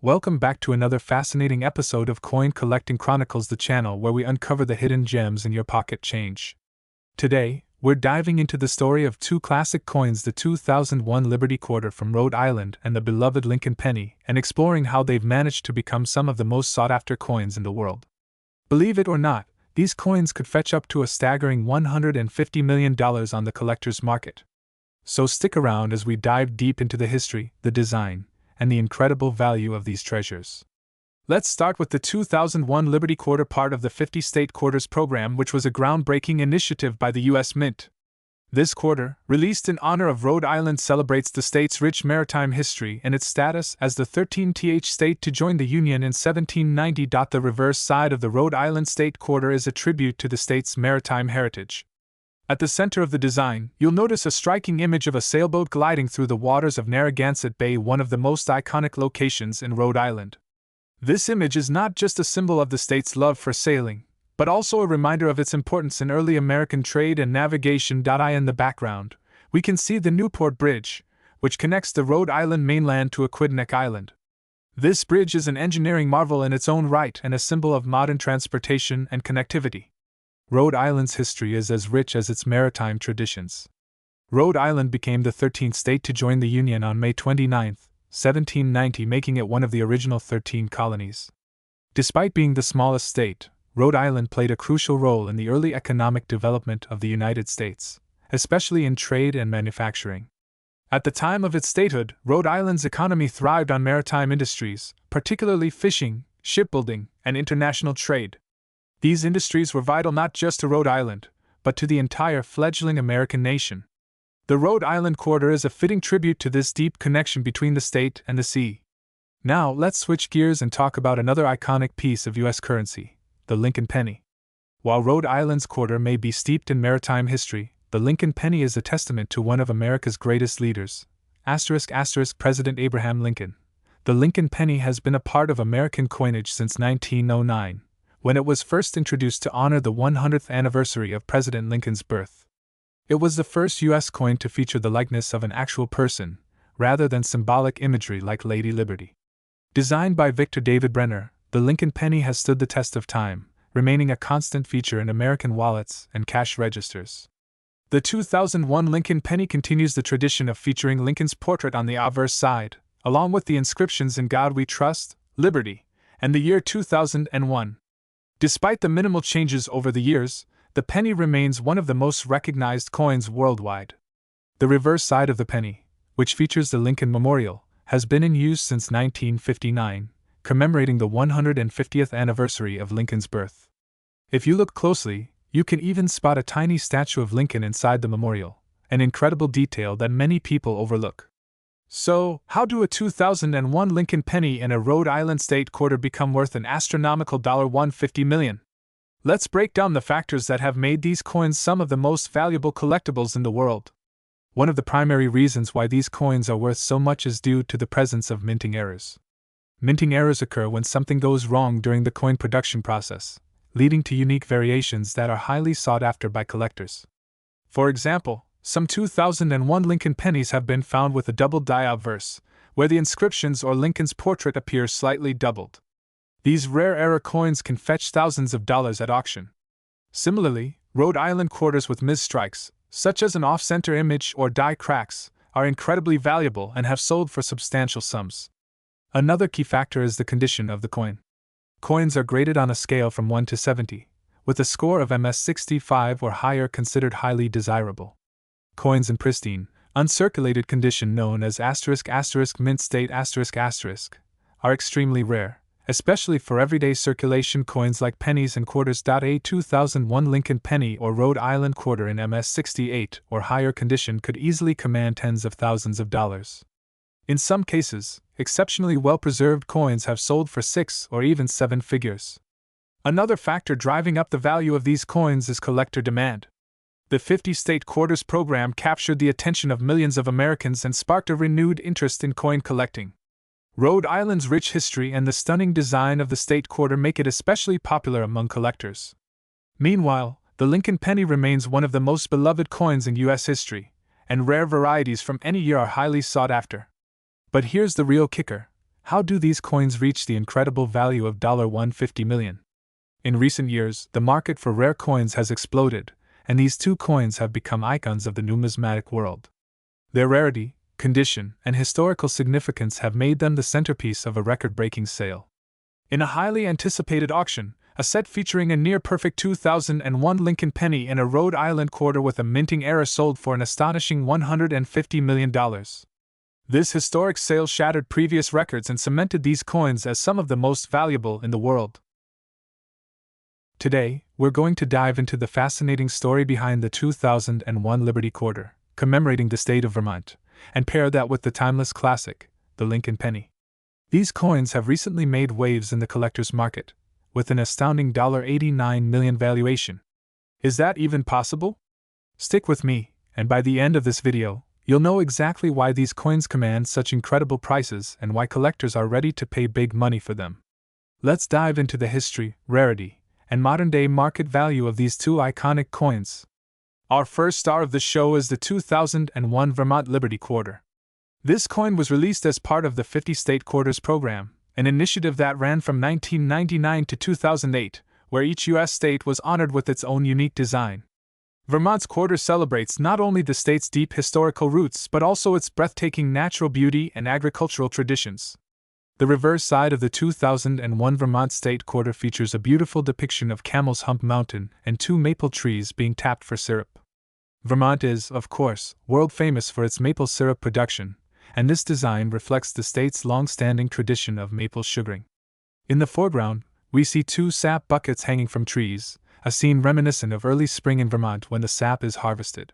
Welcome back to another fascinating episode of Coin Collecting Chronicles, the channel where we uncover the hidden gems in your pocket change. Today, we're diving into the story of two classic coins, the 2001 Liberty Quarter from Rhode Island and the beloved Lincoln Penny, and exploring how they've managed to become some of the most sought-after coins in the world. Believe it or not, these coins could fetch up to a staggering $150 million on the collector's market. So stick around as we dive deep into the history, the design, and the incredible value of these treasures. Let's start with the 2001 Liberty Quarter, part of the 50 State Quarters program, which was a groundbreaking initiative by the U.S. Mint. This quarter, released in honor of Rhode Island, celebrates the state's rich maritime history and its status as the 13th state to join the Union in 1790. The reverse side of the Rhode Island State Quarter is a tribute to the state's maritime heritage. At the center of the design, you'll notice a striking image of a sailboat gliding through the waters of Narragansett Bay, one of the most iconic locations in Rhode Island. This image is not just a symbol of the state's love for sailing, but also a reminder of its importance in early American trade and navigation. In the background, we can see the Newport Bridge, which connects the Rhode Island mainland to Aquidneck Island. This bridge is an engineering marvel in its own right and a symbol of modern transportation and connectivity. Rhode Island's history is as rich as its maritime traditions. Rhode Island became the 13th state to join the Union on May 29, 1790, making it one of the original 13 colonies. Despite being the smallest state, Rhode Island played a crucial role in the early economic development of the United States, especially in trade and manufacturing. At the time of its statehood, Rhode Island's economy thrived on maritime industries, particularly fishing, shipbuilding, and international trade. These industries were vital not just to Rhode Island, but to the entire fledgling American nation. The Rhode Island Quarter is a fitting tribute to this deep connection between the state and the sea. Now, let's switch gears and talk about another iconic piece of U.S. currency, the Lincoln Penny. While Rhode Island's quarter may be steeped in maritime history, the Lincoln Penny is a testament to one of America's greatest leaders, President Abraham Lincoln. The Lincoln Penny has been a part of American coinage since 1909, when it was first introduced to honor the 100th anniversary of President Lincoln's birth. It was the first U.S. coin to feature the likeness of an actual person, rather than symbolic imagery like Lady Liberty. Designed by Victor David Brenner, the Lincoln Penny has stood the test of time, remaining a constant feature in American wallets and cash registers. The 2001 Lincoln Penny continues the tradition of featuring Lincoln's portrait on the obverse side, along with the inscriptions "In God We Trust," "Liberty," and the year 2001. Despite the minimal changes over the years, the penny remains one of the most recognized coins worldwide. The reverse side of the penny, which features the Lincoln Memorial, has been in use since 1959, commemorating the 150th anniversary of Lincoln's birth. If you look closely, you can even spot a tiny statue of Lincoln inside the memorial, an incredible detail that many people overlook. So, how do a 2001 Lincoln Penny and a Rhode Island State Quarter become worth an astronomical $150 million? Let's break down the factors that have made these coins some of the most valuable collectibles in the world. One of the primary reasons why these coins are worth so much is due to the presence of minting errors. Minting errors occur when something goes wrong during the coin production process, leading to unique variations that are highly sought after by collectors. For example, some 2001 Lincoln pennies have been found with a double die obverse, where the inscriptions or Lincoln's portrait appears slightly doubled. These rare error coins can fetch thousands of dollars at auction. Similarly, Rhode Island quarters with misstrikes, such as an off-center image or die cracks, are incredibly valuable and have sold for substantial sums. Another key factor is the condition of the coin. Coins are graded on a scale from 1 to 70, with a score of MS 65 or higher considered highly desirable. Coins in pristine, uncirculated condition, known as *** mint state ***, are extremely rare, especially for everyday circulation coins like pennies and quarters. A 2001 Lincoln Penny or Rhode Island Quarter in MS 68 or higher condition could easily command tens of thousands of dollars. In some cases, exceptionally well-preserved coins have sold for 6 or even 7 figures. Another factor driving up the value of these coins is collector demand. The 50 State Quarters program captured the attention of millions of Americans and sparked a renewed interest in coin collecting. Rhode Island's rich history and the stunning design of the State Quarter make it especially popular among collectors. Meanwhile, the Lincoln Penny remains one of the most beloved coins in U.S. history, and rare varieties from any year are highly sought after. But here's the real kicker: How do these coins reach the incredible value of $150 million? In recent years, the market for rare coins has exploded, and these two coins have become icons of the numismatic world. Their rarity, condition, and historical significance have made them the centerpiece of a record-breaking sale. In a highly anticipated auction, a set featuring a near-perfect 2001 Lincoln penny in a Rhode Island quarter with a minting error sold for an astonishing $150 million. This historic sale shattered previous records and cemented these coins as some of the most valuable in the world. Today, we're going to dive into the fascinating story behind the 2001 Liberty Quarter, commemorating the state of Vermont, and pair that with the timeless classic, the Lincoln penny. These coins have recently made waves in the collector's market, with an astounding $89 million valuation. Is that even possible? Stick with me, and by the end of this video, you'll know exactly why these coins command such incredible prices and why collectors are ready to pay big money for them. Let's dive into the history, rarity, and modern-day market value of these two iconic coins. Our first star of the show is the 2001 Vermont Liberty Quarter. This coin was released as part of the 50 State Quarters program, an initiative that ran from 1999 to 2008, where each U.S. state was honored with its own unique design. Vermont's quarter celebrates not only the state's deep historical roots but also its breathtaking natural beauty and agricultural traditions. The reverse side of the 2001 Vermont State Quarter features a beautiful depiction of Camel's Hump Mountain and two maple trees being tapped for syrup. Vermont is, of course, world famous for its maple syrup production, and this design reflects the state's long-standing tradition of maple sugaring. In the foreground, we see two sap buckets hanging from trees, a scene reminiscent of early spring in Vermont when the sap is harvested.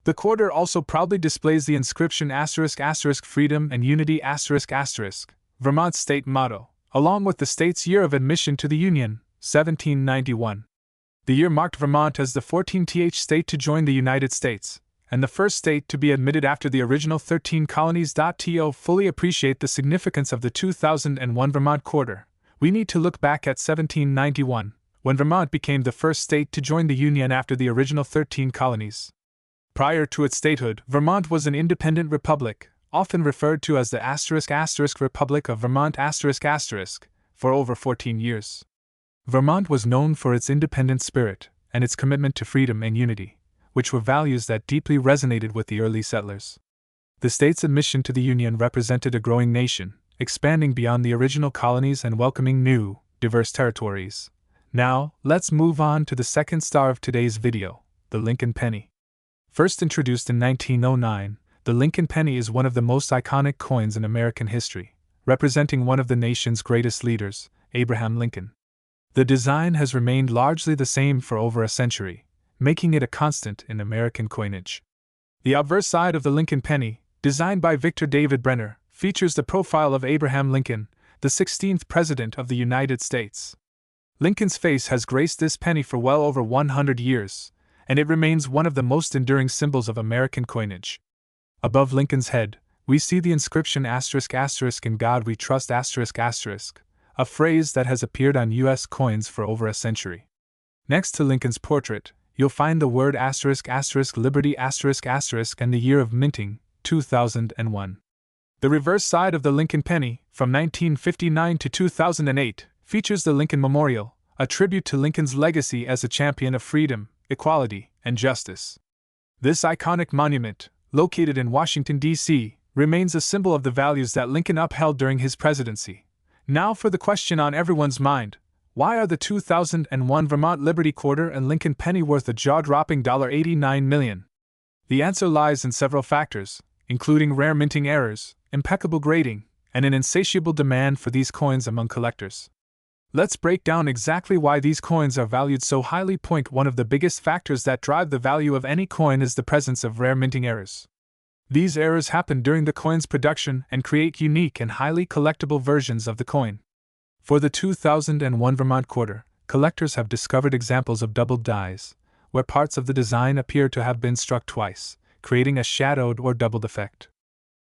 The quarter also proudly displays the inscription *** Freedom and Unity ***, Vermont's state motto, along with the state's year of admission to the Union, 1791. The year marked Vermont as the 14th state to join the United States, and the first state to be admitted after the original 13 colonies. To fully appreciate the significance of the 2001 Vermont Quarter, we need to look back at 1791, when Vermont became the first state to join the Union after the original 13 colonies. Prior to its statehood, Vermont was an independent republic, often referred to as the *** Republic of Vermont ***, for over 14 years. Vermont was known for its independent spirit and its commitment to freedom and unity, which were values that deeply resonated with the early settlers. The state's admission to the Union represented a growing nation, expanding beyond the original colonies and welcoming new, diverse territories. Now, let's move on to the second star of today's video, the Lincoln penny. First introduced in 1909, the Lincoln penny is one of the most iconic coins in American history, representing one of the nation's greatest leaders, Abraham Lincoln. The design has remained largely the same for over a century, making it a constant in American coinage. The obverse side of the Lincoln penny, designed by Victor David Brenner, features the profile of Abraham Lincoln, the 16th President of the United States. Lincoln's face has graced this penny for well over 100 years, and it remains one of the most enduring symbols of American coinage. Above Lincoln's head, we see the inscription ***, In God We Trust ***, a phrase that has appeared on U.S. coins for over a century. Next to Lincoln's portrait, you'll find the word ***, Liberty ***, and the year of minting, 2001. The reverse side of the Lincoln penny, from 1959 to 2008, features the Lincoln Memorial, a tribute to Lincoln's legacy as a champion of freedom, equality, and justice. This iconic monument, located in Washington, D.C., remains a symbol of the values that Lincoln upheld during his presidency. Now for the question on everyone's mind: why are the 2001 Vermont Liberty Quarter and Lincoln penny worth a jaw-dropping $89 million? The answer lies in several factors, including rare minting errors, impeccable grading, and an insatiable demand for these coins among collectors. Let's break down exactly why these coins are valued so highly. One of the biggest factors that drive the value of any coin is the presence of rare minting errors. These errors happen during the coin's production and create unique and highly collectible versions of the coin. For the 2001 Vermont Quarter, collectors have discovered examples of doubled dies, where parts of the design appear to have been struck twice, creating a shadowed or doubled effect.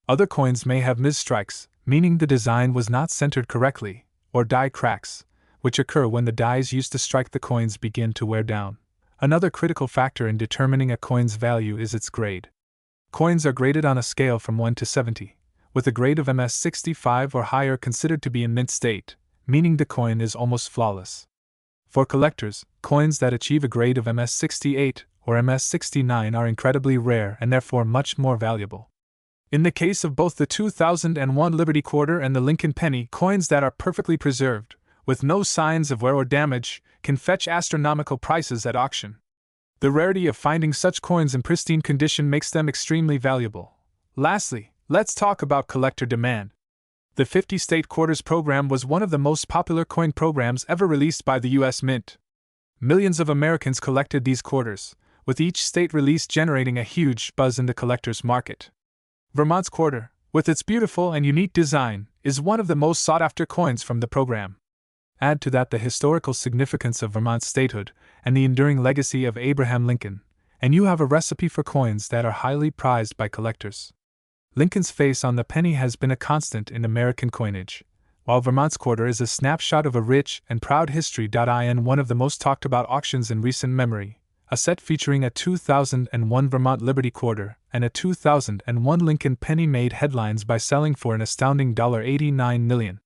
Other coins may have misstrikes, meaning the design was not centered correctly, or die cracks, which occur when the dies used to strike the coins begin to wear down. Another critical factor in determining a coin's value is its grade. Coins are graded on a scale from 1 to 70, with a grade of MS65 or higher considered to be in mint state, meaning the coin is almost flawless. For collectors, coins that achieve a grade of MS68 or MS69 are incredibly rare and therefore much more valuable. In the case of both the 2001 Liberty Quarter and the Lincoln Penny, coins that are perfectly preserved, with no signs of wear or damage, can fetch astronomical prices at auction. The rarity of finding such coins in pristine condition makes them extremely valuable. Lastly, let's talk about collector demand. The 50-state quarters program was one of the most popular coin programs ever released by the U.S. Mint. Millions of Americans collected these quarters, with each state release generating a huge buzz in the collector's market. Vermont's quarter, with its beautiful and unique design, is one of the most sought-after coins from the program. Add to that the historical significance of Vermont's statehood and the enduring legacy of Abraham Lincoln, and you have a recipe for coins that are highly prized by collectors. Lincoln's face on the penny has been a constant in American coinage, while Vermont's quarter is a snapshot of a rich and proud history. In one of the most talked about auctions in recent memory, a set featuring a 2001 Vermont Liberty Quarter and a 2001 Lincoln Penny made headlines by selling for an astounding $89 million.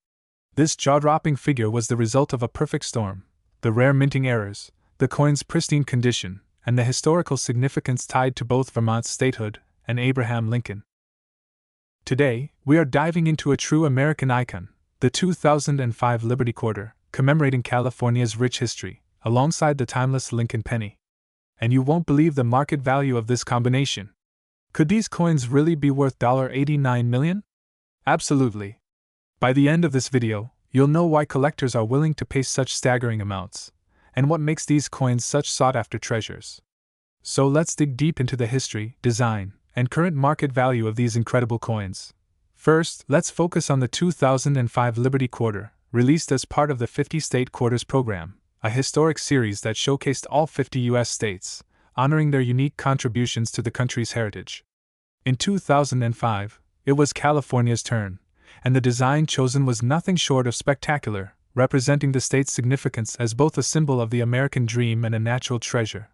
This jaw-dropping figure was the result of a perfect storm: the rare minting errors, the coin's pristine condition, and the historical significance tied to both Vermont's statehood and Abraham Lincoln. Today, we are diving into a true American icon, the 2005 Liberty Quarter, commemorating California's rich history, alongside the timeless Lincoln Penny. And you won't believe the market value of this combination. Could these coins really be worth $89 million? Absolutely. By the end of this video, you'll know why collectors are willing to pay such staggering amounts, and what makes these coins such sought-after treasures. So let's dig deep into the history, design, and current market value of these incredible coins. First, let's focus on the 2005 Liberty Quarter, released as part of the 50-state quarters program, a historic series that showcased all 50 U.S. states, honoring their unique contributions to the country's heritage. In 2005, it was California's turn, and the design chosen was nothing short of spectacular, representing the state's significance as both a symbol of the American dream and a natural treasure.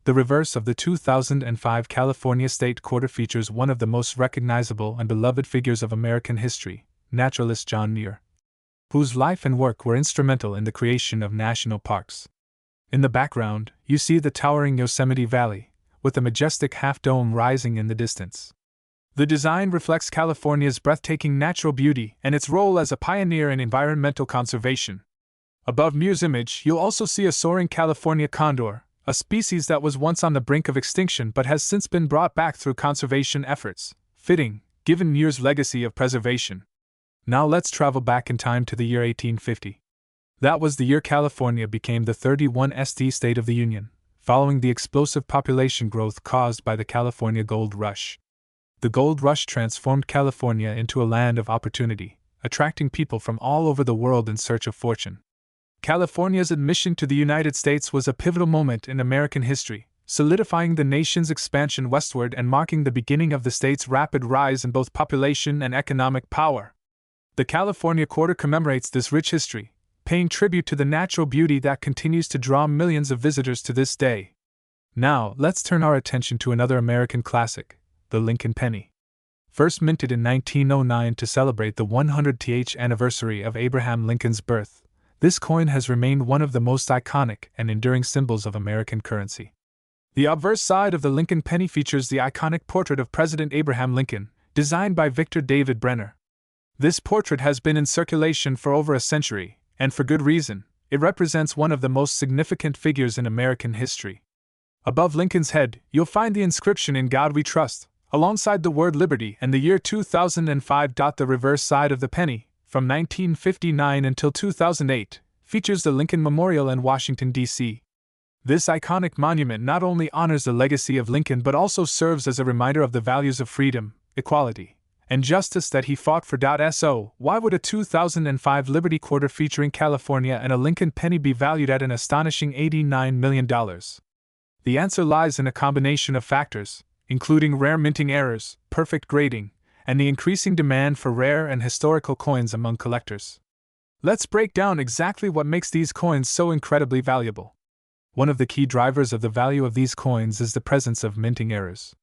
The reverse of the 2005 California State Quarter features one of the most recognizable and beloved figures of American history, naturalist John Muir, whose life and work were instrumental in the creation of national parks. In the background, you see the towering Yosemite Valley, with a majestic half-dome rising in the distance. The design reflects California's breathtaking natural beauty and its role as a pioneer in environmental conservation. Above Muir's image, you'll also see a soaring California condor, a species that was once on the brink of extinction but has since been brought back through conservation efforts, fitting, given Muir's legacy of preservation. Now let's travel back in time to the year 1850. That was the year California became the 31st state of the Union, following the explosive population growth caused by the California Gold Rush. The Gold Rush transformed California into a land of opportunity, attracting people from all over the world in search of fortune. California's admission to the United States was a pivotal moment in American history, solidifying the nation's expansion westward and marking the beginning of the state's rapid rise in both population and economic power. The California Quarter commemorates this rich history, paying tribute to the natural beauty that continues to draw millions of visitors to this day. Now, let's turn our attention to another American classic, the Lincoln Penny. First minted in 1909 to celebrate the 100th anniversary of Abraham Lincoln's birth, this coin has remained one of the most iconic and enduring symbols of American currency. The obverse side of the Lincoln Penny features the iconic portrait of President Abraham Lincoln, designed by Victor David Brenner. This portrait has been in circulation for over a century, and for good reason. It represents one of the most significant figures in American history. Above Lincoln's head, you'll find the inscription "In God We Trust," alongside the word Liberty and the year 2005. The reverse side of the penny, from 1959 until 2008, features the Lincoln Memorial in Washington, D.C. This iconic monument not only honors the legacy of Lincoln but also serves as a reminder of the values of freedom, equality, and justice that he fought for. So, why would a 2005 Liberty Quarter featuring California and a Lincoln Penny be valued at an astonishing $89 million? The answer lies in a combination of factors, including rare minting errors, perfect grading, and the increasing demand for rare and historical coins among collectors. Let's break down exactly what makes these coins so incredibly valuable. One of the key drivers of the value of these coins is the presence of minting errors.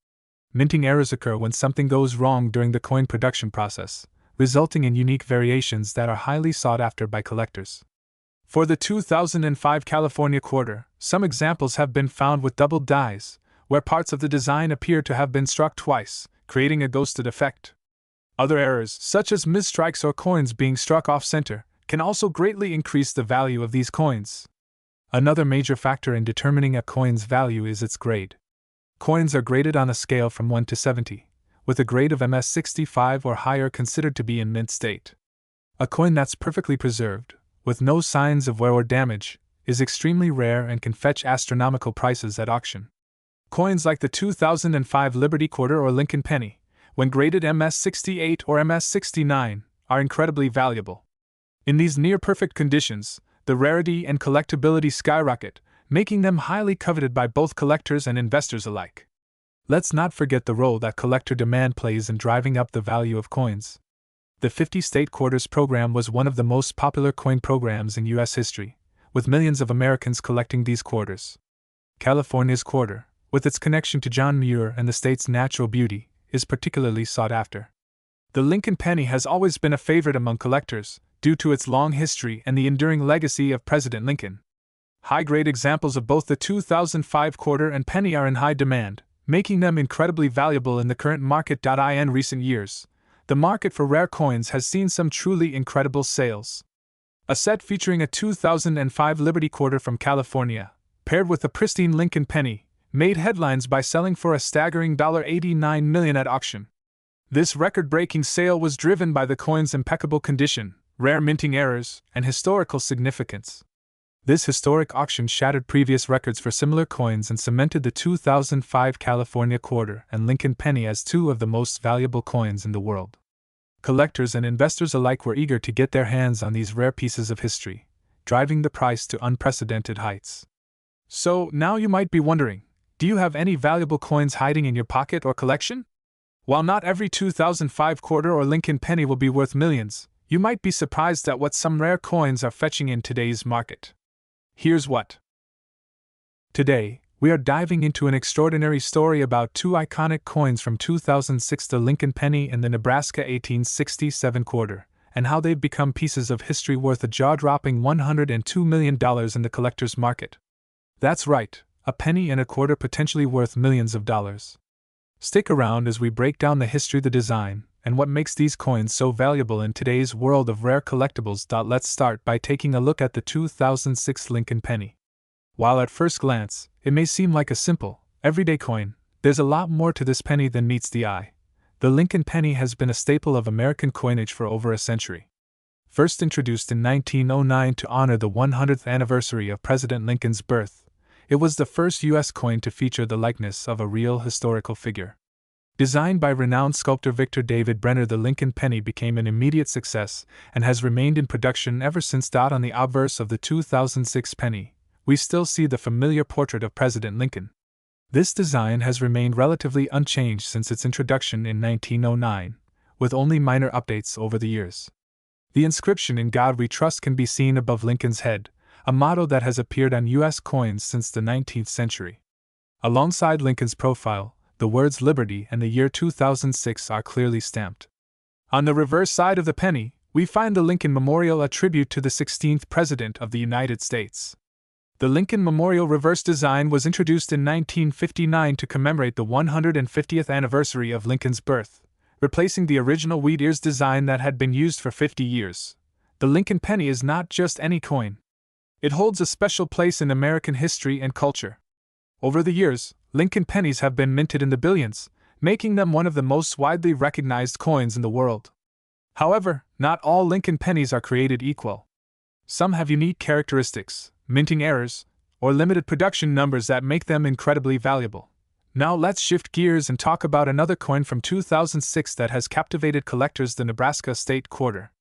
Minting errors occur when something goes wrong during the coin production process, resulting in unique variations that are highly sought after by collectors. For the 2005 California quarter, some examples have been found with doubled dies, where parts of the design appear to have been struck twice, creating a ghosted effect. Other errors, such as misstrikes or coins being struck off-center, can also greatly increase the value of these coins. Another major factor in determining a coin's value is its grade. Coins are graded on a scale from 1 to 70, with a grade of MS65 or higher considered to be in mint state. A coin that's perfectly preserved, with no signs of wear or damage, is extremely rare and can fetch astronomical prices at auction. Coins like the 2005 Liberty Quarter or Lincoln Penny, when graded MS68 or MS69, are incredibly valuable. In these near-perfect conditions, the rarity and collectability skyrocket, making them highly coveted by both collectors and investors alike. Let's not forget the role that collector demand plays in driving up the value of coins. The 50 state quarters program was one of the most popular coin programs in U.S. history, with millions of Americans collecting these quarters. California's quarter, with its connection to John Muir and the state's natural beauty, is particularly sought after. The Lincoln penny has always been a favorite among collectors, due to its long history and the enduring legacy of President Lincoln. High-grade examples of both the 2005 quarter and penny are in high demand, making them incredibly valuable in the current market. In recent years, the market for rare coins has seen some truly incredible sales. A set featuring a 2005 Liberty Quarter from California, paired with a pristine Lincoln penny, made headlines by selling for a staggering $89 million at auction. This record-breaking sale was driven by the coin's impeccable condition, rare minting errors, and historical significance. This historic auction shattered previous records for similar coins and cemented the 2005 California Quarter and Lincoln Penny as two of the most valuable coins in the world. Collectors and investors alike were eager to get their hands on these rare pieces of history, driving the price to unprecedented heights. So, now you might be wondering, do you have any valuable coins hiding in your pocket or collection? While not every 2005 quarter or Lincoln Penny will be worth millions, you might be surprised at what some rare coins are fetching in today's market. Here's what. Today, we are diving into an extraordinary story about two iconic coins from 2006, the Lincoln Penny and the Nebraska 1867 quarter, and how they've become pieces of history worth a jaw-dropping $102 million in the collector's market. That's right, a penny and a quarter potentially worth millions of dollars. Stick around as we break down the history, the design, and what makes these coins so valuable in today's world of rare collectibles. Let's start by taking a look at the 2006 Lincoln Penny. While at first glance, it may seem like a simple, everyday coin, there's a lot more to this penny than meets the eye. The Lincoln Penny has been a staple of American coinage for over a century. First introduced in 1909 to honor the 100th anniversary of President Lincoln's birth, it was the first U.S. coin to feature the likeness of a real historical figure. Designed by renowned sculptor Victor David Brenner, the Lincoln Penny became an immediate success and has remained in production ever since. On the obverse of the 2006 penny, we still see the familiar portrait of President Lincoln. This design has remained relatively unchanged since its introduction in 1909, with only minor updates over the years. The inscription "In God We Trust" can be seen above Lincoln's head, a motto that has appeared on U.S. coins since the 19th century. Alongside Lincoln's profile, the words Liberty and the year 2006 are clearly stamped. On the reverse side of the penny, we find the Lincoln Memorial, a tribute to the 16th President of the United States. The Lincoln Memorial reverse design was introduced in 1959 to commemorate the 150th anniversary of Lincoln's birth, replacing the original wheat ears design that had been used for 50 years. The Lincoln Penny is not just any coin. It holds a special place in American history and culture. Over the years, Lincoln pennies have been minted in the billions, making them one of the most widely recognized coins in the world. However, not all Lincoln pennies are created equal. Some have unique characteristics, minting errors, or limited production numbers that make them incredibly valuable. Now let's shift gears and talk about another coin from 2006 that has captivated collectors, the Nebraska State Quarter.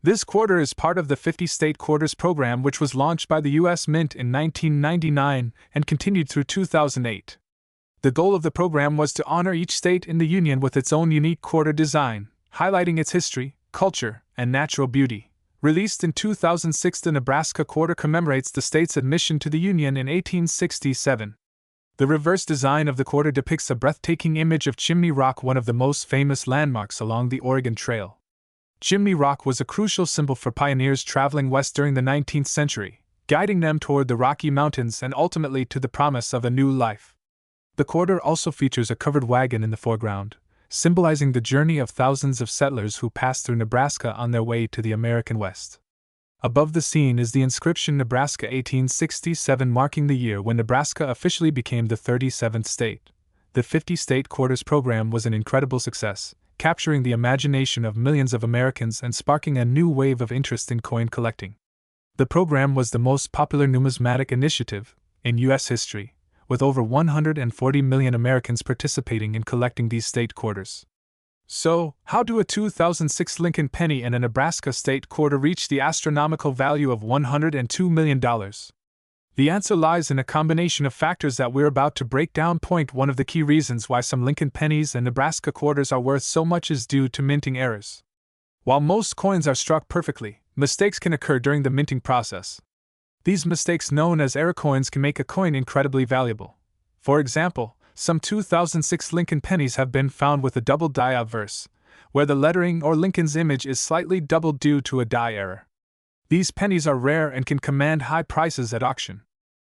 This quarter is part of the 50 State Quarters program, which was launched by the U.S. Mint in 1999 and continued through 2008. The goal of the program was to honor each state in the Union with its own unique quarter design, highlighting its history, culture, and natural beauty. Released in 2006, the Nebraska Quarter commemorates the state's admission to the Union in 1867. The reverse design of the quarter depicts a breathtaking image of Chimney Rock, one of the most famous landmarks along the Oregon Trail. Chimney Rock was a crucial symbol for pioneers traveling west during the 19th century, guiding them toward the Rocky Mountains and ultimately to the promise of a new life. The quarter also features a covered wagon in the foreground, symbolizing the journey of thousands of settlers who passed through Nebraska on their way to the American West. Above the scene is the inscription Nebraska 1867, marking the year when Nebraska officially became the 37th state. The 50-state quarters program was an incredible success, capturing the imagination of millions of Americans and sparking a new wave of interest in coin collecting. The program was the most popular numismatic initiative in U.S. history, with over 140 million Americans participating in collecting these state quarters. So, how do a 2006 Lincoln penny and a Nebraska state quarter reach the astronomical value of $102 million? The answer lies in a combination of factors that we're about to break down. Point 1: of the key reasons why some Lincoln pennies and Nebraska quarters are worth so much is due to minting errors. While most coins are struck perfectly, mistakes can occur during the minting process. These mistakes, known as error coins, can make a coin incredibly valuable. For example, some 2006 Lincoln pennies have been found with a double die obverse, where the lettering or Lincoln's image is slightly doubled due to a die error. These pennies are rare and can command high prices at auction.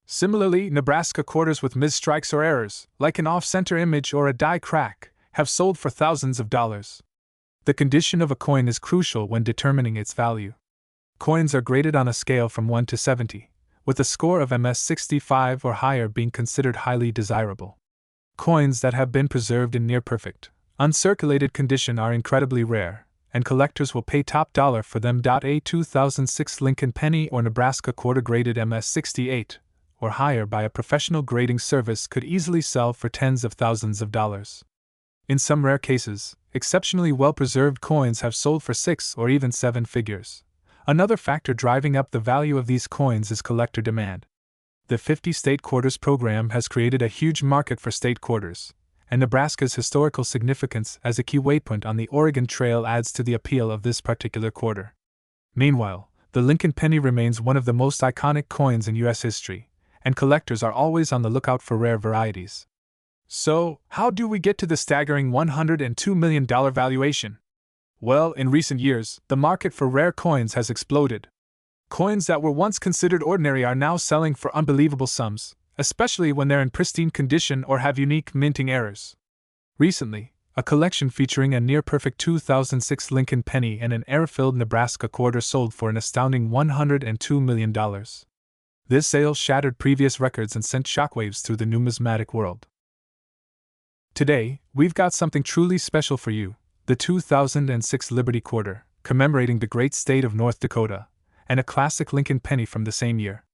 Similarly, Nebraska quarters with misstrikes or errors, like an off-center image or a die crack, have sold for thousands of dollars. The condition of a coin is crucial when determining its value. Coins are graded on a scale from 1 to 70, with a score of MS 65 or higher being considered highly desirable. Coins that have been preserved in near-perfect, uncirculated condition are incredibly rare, and collectors will pay top dollar for them. A 2006 Lincoln penny or Nebraska quarter graded MS 68 or higher by a professional grading service could easily sell for tens of thousands of dollars. In some rare cases, exceptionally well-preserved coins have sold for 6 or even 7 figures. Another factor driving up the value of these coins is collector demand. The 50-state quarters program has created a huge market for state quarters, and Nebraska's historical significance as a key waypoint on the Oregon Trail adds to the appeal of this particular quarter. Meanwhile, the Lincoln penny remains one of the most iconic coins in U.S. history, and collectors are always on the lookout for rare varieties. So, how do we get to the staggering $102 million valuation? Well, in recent years, the market for rare coins has exploded. Coins that were once considered ordinary are now selling for unbelievable sums, especially when they're in pristine condition or have unique minting errors. Recently, a collection featuring a near-perfect 2006 Lincoln penny and an error-filled Nebraska quarter sold for an astounding $102 million. This sale shattered previous records and sent shockwaves through the numismatic world. Today, we've got something truly special for you, the 2006 Liberty Quarter, commemorating the great state of North Dakota, and a classic Lincoln penny from the same year.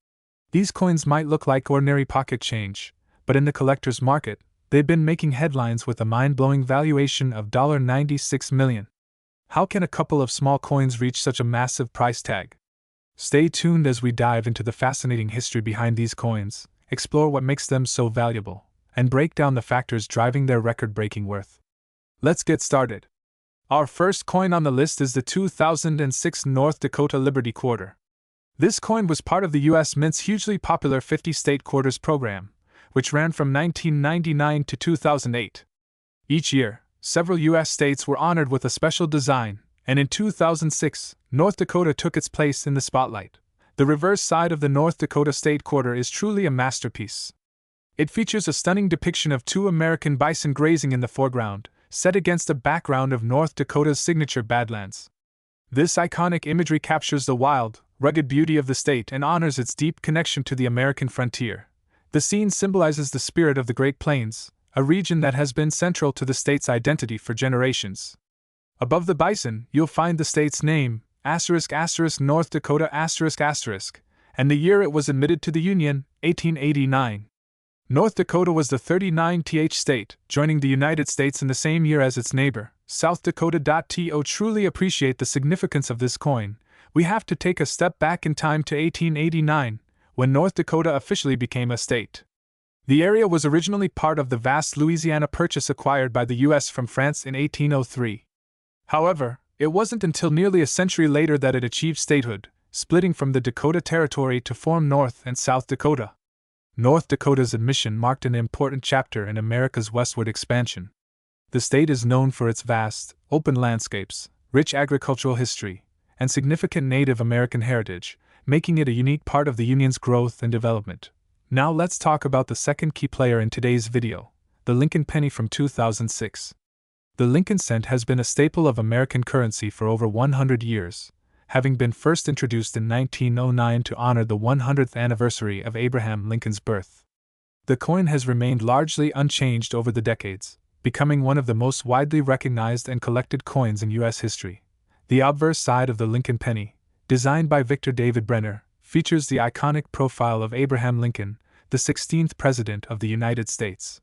These coins might look like ordinary pocket change, but in the collector's market, they've been making headlines with a mind-blowing valuation of $96 million. How can a couple of small coins reach such a massive price tag? Stay tuned as we dive into the fascinating history behind these coins, explore what makes them so valuable, and break down the factors driving their record-breaking worth. Let's get started. Our first coin on the list is the 2006 North Dakota Liberty Quarter. This coin was part of the U.S. Mint's hugely popular 50-state quarters program, which ran from 1999 to 2008. Each year, several U.S. states were honored with a special design, and in 2006, North Dakota took its place in the spotlight. The reverse side of the North Dakota State Quarter is truly a masterpiece. It features a stunning depiction of 2 American bison grazing in the foreground, set against a background of North Dakota's signature Badlands. This iconic imagery captures the wild, rugged beauty of the state and honors its deep connection to the American frontier. The scene symbolizes the spirit of the Great Plains, a region that has been central to the state's identity for generations. Above the bison, you'll find the state's name, North Dakota and the year it was admitted to the Union, 1889. North Dakota was the 39th state, joining the United States in the same year as its neighbor, South Dakota. To truly appreciate the significance of this coin, we have to take a step back in time to 1889, when North Dakota officially became a state. The area was originally part of the vast Louisiana Purchase acquired by the U.S. from France in 1803. However, it wasn't until nearly a century later that it achieved statehood, splitting from the Dakota Territory to form North and South Dakota. North Dakota's admission marked an important chapter in America's westward expansion. The state is known for its vast, open landscapes, rich agricultural history, and significant Native American heritage, making it a unique part of the Union's growth and development. Now let's talk about the second key player in today's video, the Lincoln penny from 2006. The Lincoln cent has been a staple of American currency for over 100 years, having been first introduced in 1909 to honor the 100th anniversary of Abraham Lincoln's birth. The coin has remained largely unchanged over the decades, becoming one of the most widely recognized and collected coins in U.S. history. The obverse side of the Lincoln penny, designed by Victor David Brenner, features the iconic profile of Abraham Lincoln, the 16th President of the United States.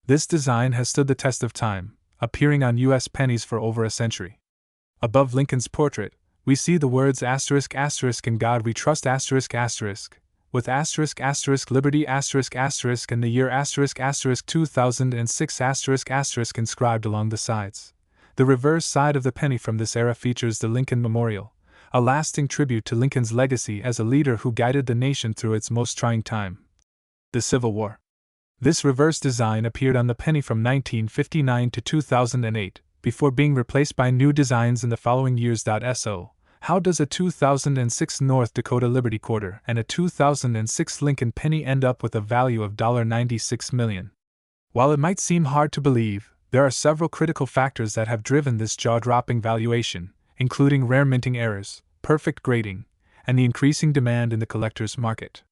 This design has stood the test of time, appearing on U.S. pennies for over a century. Above Lincoln's portrait, we see the words asterisk asterisk in God we trust asterisk asterisk, with asterisk asterisk liberty asterisk asterisk and the year asterisk asterisk 2006 asterisk asterisk inscribed along the sides. The reverse side of the penny from this era features the Lincoln Memorial, a lasting tribute to Lincoln's legacy as a leader who guided the nation through its most trying time, the Civil War. This reverse design appeared on the penny from 1959 to 2008, before being replaced by new designs in the following years. So, how does a 2006 North Dakota Liberty Quarter and a 2006 Lincoln penny end up with a value of $96 million? While it might seem hard to believe, there are several critical factors that have driven this jaw-dropping valuation, including rare minting errors, perfect grading, and the increasing demand in the collector's market.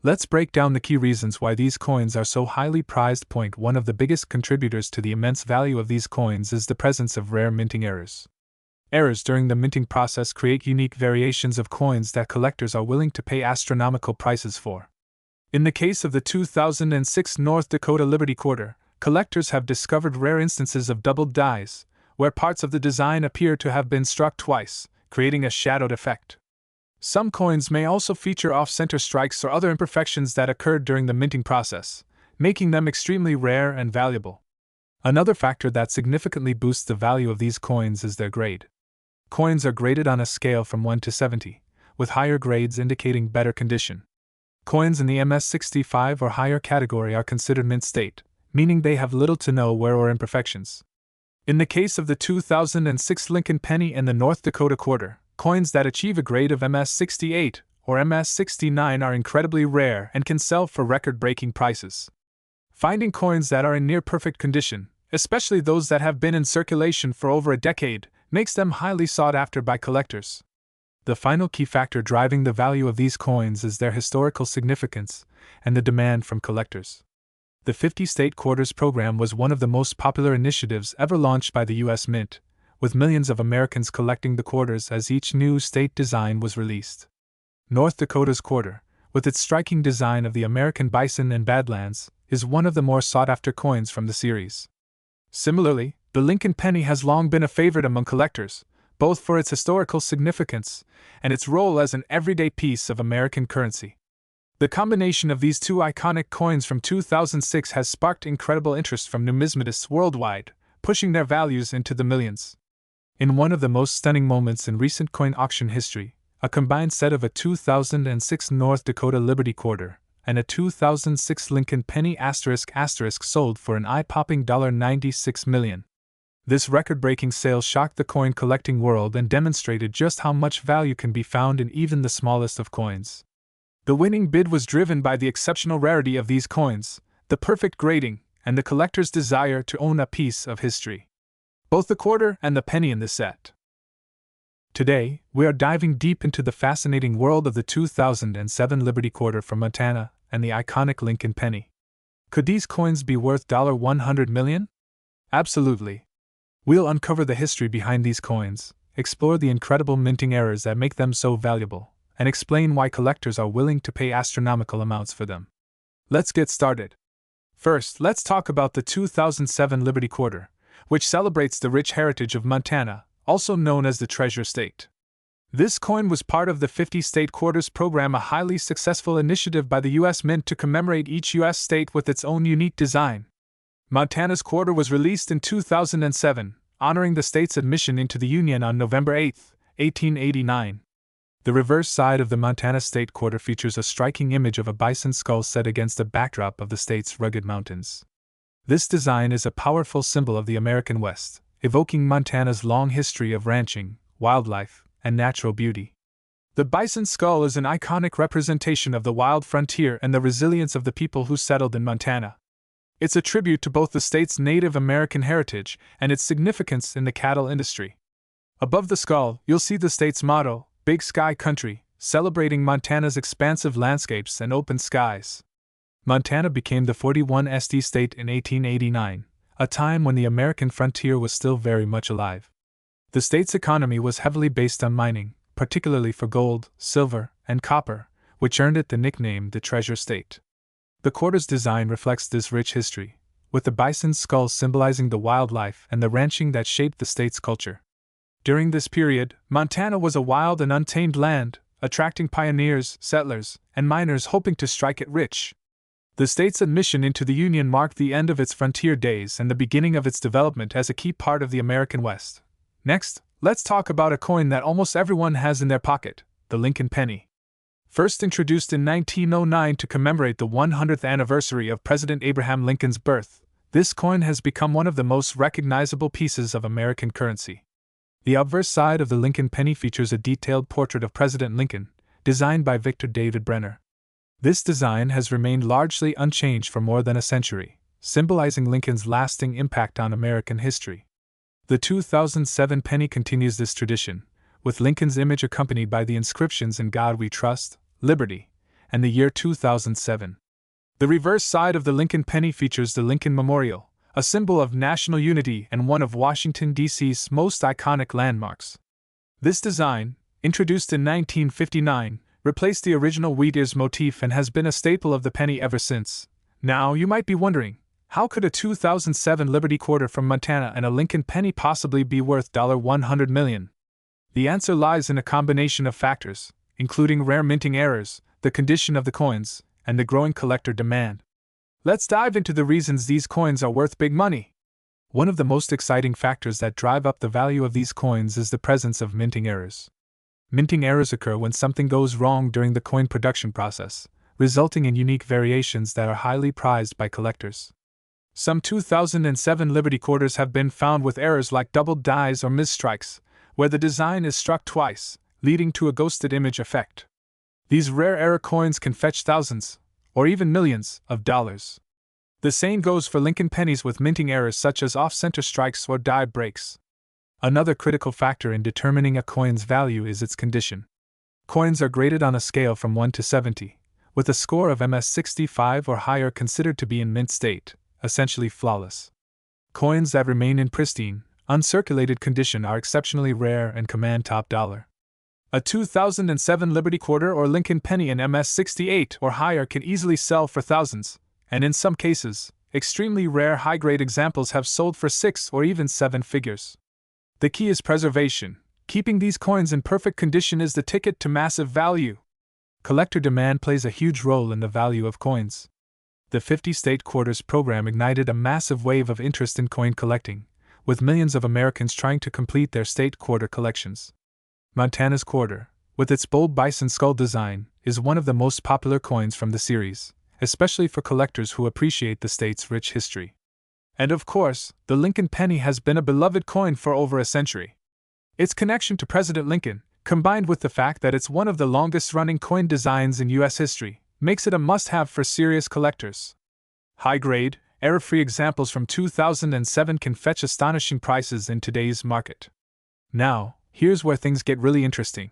Let's break down the key reasons why these coins are so highly prized. Point 1. Of the biggest contributors to the immense value of these coins is the presence of rare minting errors. Errors during the minting process create unique variations of coins that collectors are willing to pay astronomical prices for. In the case of the 2006 North Dakota Liberty Quarter, collectors have discovered rare instances of doubled dies, where parts of the design appear to have been struck twice, creating a shadowed effect. Some coins may also feature off-center strikes or other imperfections that occurred during the minting process, making them extremely rare and valuable. Another factor that significantly boosts the value of these coins is their grade. Coins are graded on a scale from 1 to 70, with higher grades indicating better condition. Coins in the MS-65 or higher category are considered mint state, meaning they have little to no wear or imperfections. In the case of the 2006 Lincoln penny and the North Dakota Quarter, coins that achieve a grade of MS-68 or MS-69 are incredibly rare and can sell for record-breaking prices. Finding coins that are in near-perfect condition, especially those that have been in circulation for over a decade, makes them highly sought after by collectors. The final key factor driving the value of these coins is their historical significance and the demand from collectors. The 50-state quarters program was one of the most popular initiatives ever launched by the U.S. Mint, with millions of Americans collecting the quarters as each new state design was released. North Dakota's quarter, with its striking design of the American bison and badlands, is one of the more sought-after coins from the series. Similarly, the Lincoln penny has long been a favorite among collectors, both for its historical significance and its role as an everyday piece of American currency. The combination of these two iconic coins from 2006 has sparked incredible interest from numismatists worldwide, pushing their values into the millions. In one of the most stunning moments in recent coin auction history, a combined set of a 2006 North Dakota Liberty Quarter and a 2006 Lincoln penny ** sold for an eye-popping $96 million. This record-breaking sale shocked the coin collecting world and demonstrated just how much value can be found in even the smallest of coins. The winning bid was driven by the exceptional rarity of these coins, the perfect grading, and the collector's desire to own a piece of history. Both the quarter and the penny in the set. Today, we are diving deep into the fascinating world of the 2007 Liberty Quarter from Montana and the iconic Lincoln penny. Could these coins be worth $100 million? Absolutely. We'll uncover the history behind these coins, explore the incredible minting errors that make them so valuable, and explain why collectors are willing to pay astronomical amounts for them. Let's get started. First, let's talk about the 2007 Liberty Quarter, which celebrates the rich heritage of Montana, also known as the Treasure State. This coin was part of the 50-state quarters program, a highly successful initiative by the U.S. Mint to commemorate each U.S. state with its own unique design. Montana's quarter was released in 2007, honoring the state's admission into the Union on November 8, 1889. The reverse side of the Montana State Quarter features a striking image of a bison skull set against the backdrop of the state's rugged mountains. This design is a powerful symbol of the American West, evoking Montana's long history of ranching, wildlife, and natural beauty. The bison skull is an iconic representation of the wild frontier and the resilience of the people who settled in Montana. It's a tribute to both the state's Native American heritage and its significance in the cattle industry. Above the skull, you'll see the state's motto, Big Sky Country, celebrating Montana's expansive landscapes and open skies. Montana became the 41st state in 1889, a time when the American frontier was still very much alive. The state's economy was heavily based on mining, particularly for gold, silver, and copper, which earned it the nickname the Treasure State. The quarter's design reflects this rich history, with the bison's skull symbolizing the wildlife and the ranching that shaped the state's culture. During this period, Montana was a wild and untamed land, attracting pioneers, settlers, and miners hoping to strike it rich. The state's admission into the Union marked the end of its frontier days and the beginning of its development as a key part of the American West. Next, let's talk about a coin that almost everyone has in their pocket, the Lincoln penny. First introduced in 1909 to commemorate the 100th anniversary of President Abraham Lincoln's birth, this coin has become one of the most recognizable pieces of American currency. The obverse side of the Lincoln penny features a detailed portrait of President Lincoln, designed by Victor David Brenner. This design has remained largely unchanged for more than a century, symbolizing Lincoln's lasting impact on American history. The 2007 penny continues this tradition, with Lincoln's image accompanied by the inscriptions "In God We Trust," "Liberty," and the year 2007. The reverse side of the Lincoln penny features the Lincoln Memorial, a symbol of national unity and one of Washington, D.C.'s most iconic landmarks. This design, introduced in 1959, replaced the original wheat ears motif and has been a staple of the penny ever since. Now, you might be wondering, how could a 2007 Liberty Quarter from Montana and a Lincoln penny possibly be worth $100 million? The answer lies in a combination of factors, including rare minting errors, the condition of the coins, and the growing collector demand. Let's dive into the reasons these coins are worth big money. One of the most exciting factors that drive up the value of these coins is the presence of minting errors. Minting errors occur when something goes wrong during the coin production process, resulting in unique variations that are highly prized by collectors. Some 2007 Liberty Quarters have been found with errors like doubled dies or misstrikes, where the design is struck twice, leading to a ghosted image effect. These rare error coins can fetch thousands, or even millions, of dollars. The same goes for Lincoln pennies with minting errors such as off-center strikes or die breaks. Another critical factor in determining a coin's value is its condition. Coins are graded on a scale from 1 to 70, with a score of MS 65 or higher considered to be in mint state, essentially flawless. Coins that remain in pristine, uncirculated condition are exceptionally rare and command top dollar. A 2007 Liberty Quarter or Lincoln penny in MS 68 or higher can easily sell for thousands, and in some cases, extremely rare high-grade examples have sold for 6 or even 7 figures. The key is preservation. Keeping these coins in perfect condition is the ticket to massive value. Collector demand plays a huge role in the value of coins. The 50 State Quarters program ignited a massive wave of interest in coin collecting, with millions of Americans trying to complete their state quarter collections. Montana's quarter, with its bold bison skull design, is one of the most popular coins from the series, especially for collectors who appreciate the state's rich history. And of course, the Lincoln penny has been a beloved coin for over a century. Its connection to President Lincoln, combined with the fact that it's one of the longest-running coin designs in U.S. history, makes it a must-have for serious collectors. High-grade, error-free examples from 2007 can fetch astonishing prices in today's market. Now, here's where things get really interesting.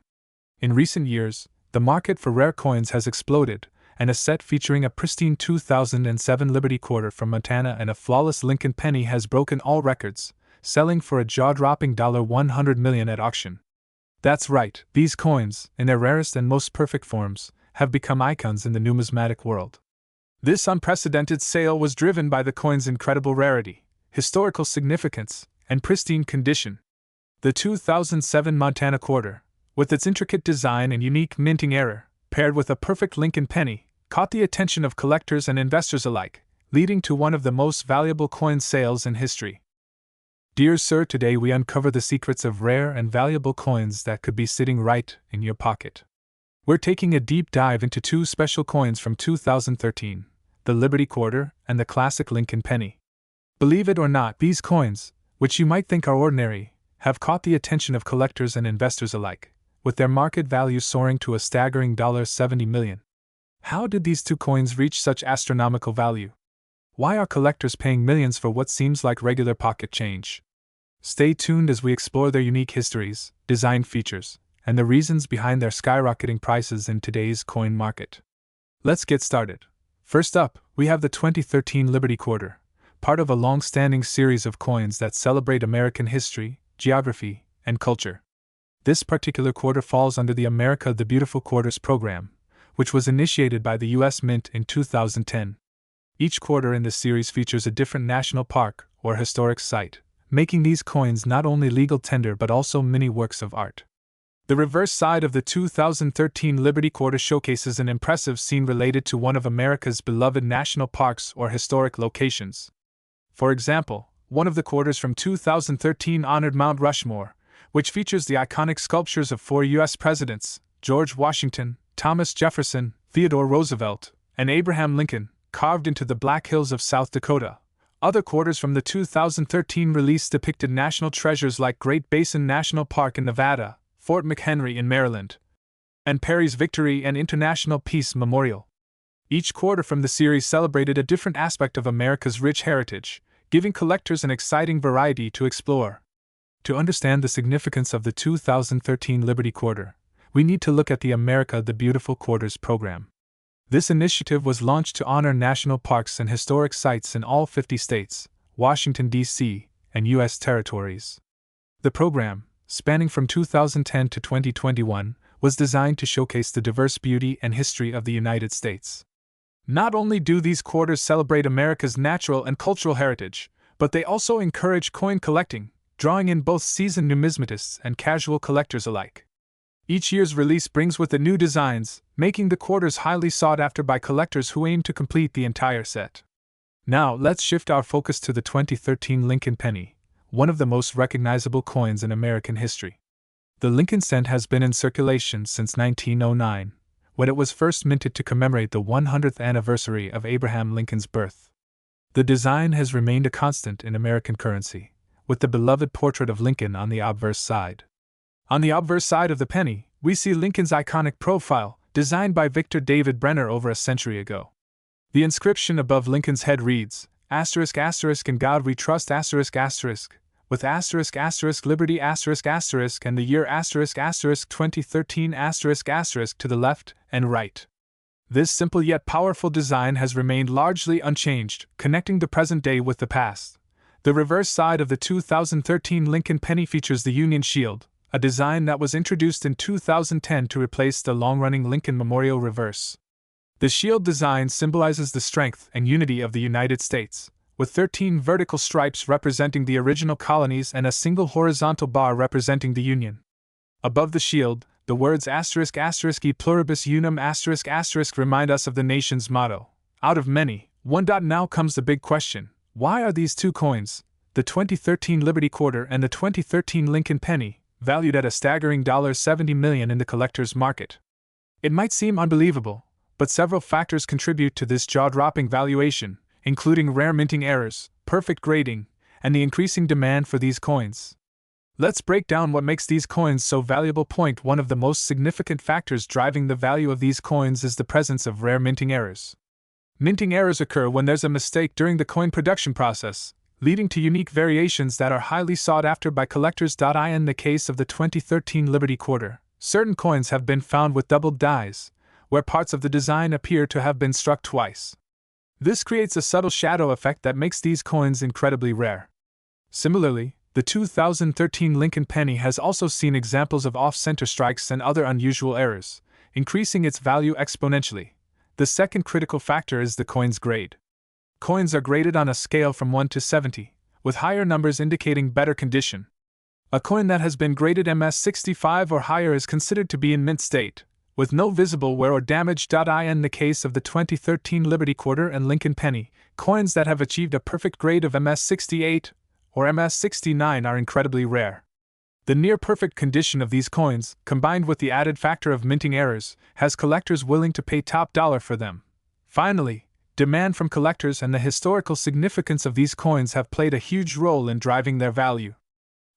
In recent years, the market for rare coins has exploded, and a set featuring a pristine 2007 Liberty Quarter from Montana and a flawless Lincoln penny has broken all records, selling for a jaw-dropping $100 million at auction. That's right, these coins, in their rarest and most perfect forms, have become icons in the numismatic world. This unprecedented sale was driven by the coin's incredible rarity, historical significance, and pristine condition. The 2007 Montana Quarter, with its intricate design and unique minting error, paired with a perfect Lincoln penny, caught the attention of collectors and investors alike, leading to one of the most valuable coin sales in history. Dear Sir, today we uncover the secrets of rare and valuable coins that could be sitting right in your pocket. We're taking a deep dive into two special coins from 2013, the Liberty Quarter and the classic Lincoln Penny. Believe it or not, these coins, which you might think are ordinary, have caught the attention of collectors and investors alike, with their market value soaring to a staggering $70 million. How did these two coins reach such astronomical value? Why are collectors paying millions for what seems like regular pocket change? Stay tuned as we explore their unique histories, design features, and the reasons behind their skyrocketing prices in today's coin market. Let's get started. First up, we have the 2013 Liberty Quarter, part of a long-standing series of coins that celebrate American history, geography, and culture. This particular quarter falls under the America the Beautiful Quarters program, which was initiated by the U.S. Mint in 2010. Each quarter in this series features a different national park or historic site, making these coins not only legal tender but also mini works of art. The reverse side of the 2013 Liberty Quarter showcases an impressive scene related to one of America's beloved national parks or historic locations. For example, one of the quarters from 2013 honored Mount Rushmore, which features the iconic sculptures of 4 U.S. presidents, George Washington, Thomas Jefferson, Theodore Roosevelt, and Abraham Lincoln, carved into the Black Hills of South Dakota. Other quarters from the 2013 release depicted national treasures like Great Basin National Park in Nevada, Fort McHenry in Maryland, and Perry's Victory and International Peace Memorial. Each quarter from the series celebrated a different aspect of America's rich heritage, giving collectors an exciting variety to explore. To understand the significance of the 2013 Liberty Quarter, we need to look at the America the Beautiful Quarters program. This initiative was launched to honor national parks and historic sites in all 50 states, Washington, D.C., and U.S. territories. The program, spanning from 2010 to 2021, was designed to showcase the diverse beauty and history of the United States. Not only do these quarters celebrate America's natural and cultural heritage, but they also encourage coin collecting, drawing in both seasoned numismatists and casual collectors alike. Each year's release brings with it new designs, making the quarters highly sought after by collectors who aim to complete the entire set. Now, let's shift our focus to the 2013 Lincoln Penny, one of the most recognizable coins in American history. The Lincoln cent has been in circulation since 1909, when it was first minted to commemorate the 100th anniversary of Abraham Lincoln's birth. The design has remained a constant in American currency, with the beloved portrait of Lincoln on the obverse side. On the obverse side of the penny, we see Lincoln's iconic profile, designed by Victor David Brenner over a century ago. The inscription above Lincoln's head reads, ******* in God we trust ******, with ***** Liberty *****, and the year ****2013 to the left and right. This simple yet powerful design has remained largely unchanged, connecting the present day with the past. The reverse side of the 2013 Lincoln Penny features the Union Shield, a design that was introduced in 2010 to replace the long-running Lincoln Memorial reverse. The shield design symbolizes the strength and unity of the United States, with 13 vertical stripes representing the original colonies and a single horizontal bar representing the Union. Above the shield, the words ****e pluribus unum **** remind us of the nation's motto, out of many, one. Now comes the big question: why are these two coins, the 2013 Liberty Quarter and the 2013 Lincoln Penny, valued at a staggering $70 million in the collector's market? It might seem unbelievable, but several factors contribute to this jaw-dropping valuation, including rare minting errors, perfect grading, and the increasing demand for these coins. Let's break down what makes these coins so valuable. Point 1: One of the most significant factors driving the value of these coins is the presence of rare minting errors. Minting errors occur when there's a mistake during the coin production process, leading to unique variations that are highly sought after by collectors. In the case of the 2013 Liberty Quarter, certain coins have been found with doubled dies, where parts of the design appear to have been struck twice. This creates a subtle shadow effect that makes these coins incredibly rare. Similarly, the 2013 Lincoln Penny has also seen examples of off-center strikes and other unusual errors, increasing its value exponentially. The second critical factor is the coin's grade. Coins are graded on a scale from 1 to 70, with higher numbers indicating better condition. A coin that has been graded MS65 or higher is considered to be in mint state, with no visible wear or damage. In the case of the 2013 Liberty Quarter and Lincoln Penny, coins that have achieved a perfect grade of MS68 or MS-69, are incredibly rare. The near-perfect condition of these coins, combined with the added factor of minting errors, has collectors willing to pay top dollar for them. Finally, demand from collectors and the historical significance of these coins have played a huge role in driving their value.